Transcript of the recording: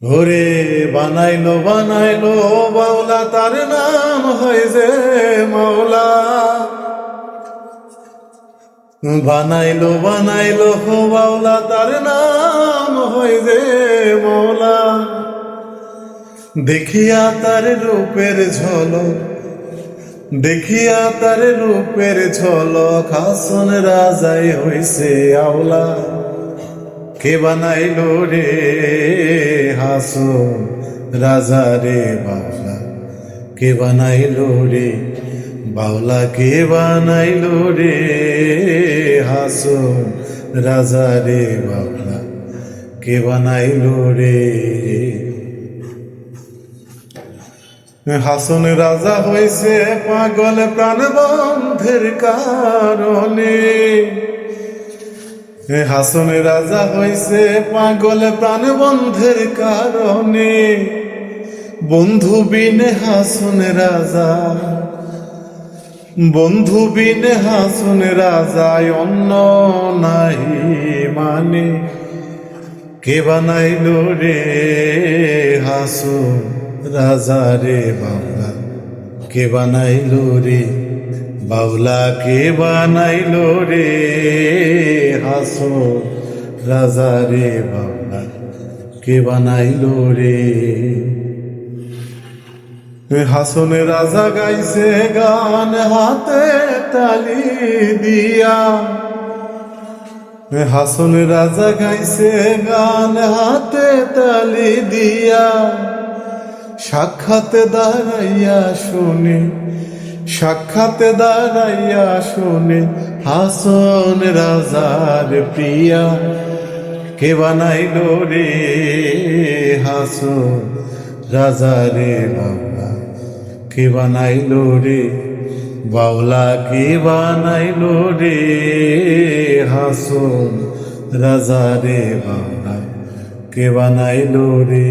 ওরে বানাইলো বানাইলো বাউলা, তার নাম হয় যে মাওলা। বানাইলো বানাইলো বাউলা, তার নাম হয় যে মাওলা। দেখিয়া তার রূপের ঝলক, দেখিয়া তার রূপের ঝলক, হাসন রাজাই হইছে আওলা। কে বানাইলো রে হাসন রাজা রে বাউলা, কে বানাইলো রে বাউলা, কে বানাইলো রে হাসন রাজা রে বাউলা, কে বানাইলো রে। হাসন রাজা হইছে পাগল প্রাণবন্ধের কারণে। হাসন রাজা হইছে পাগল প্রাণবন্ধের কারণে। বন্ধু বিনে হাসন রাজা, বন্ধু বিনে হাসন রাজায় অন্য নাহি মানে। কে বানাইলো রে হাসন রাজা রে বাউলা, কে বানাইলো রে বাউলা, কে বানাইলো রে হাসন রাজা রে বাউলা, কে বানাইলো রে। হাসন রাজা গাইছে গান হাতে তালি দিয়া। হাসন রাজা গাইছে গান হাতে তালি দিয়া। সাক্ষাতে দাঁড়াইয়া শুনে, সাক্ষাতে দাঁড়াইয়া শুনে হাসন রাজার প্রিয়া। কে বানাইলো রে হাসন রাজা রে বাউলা, কে বানাইলো রে বাউলা, কে বানাইলো রে হাসন রাজা রে বাউলা, কে বানাইলো রে।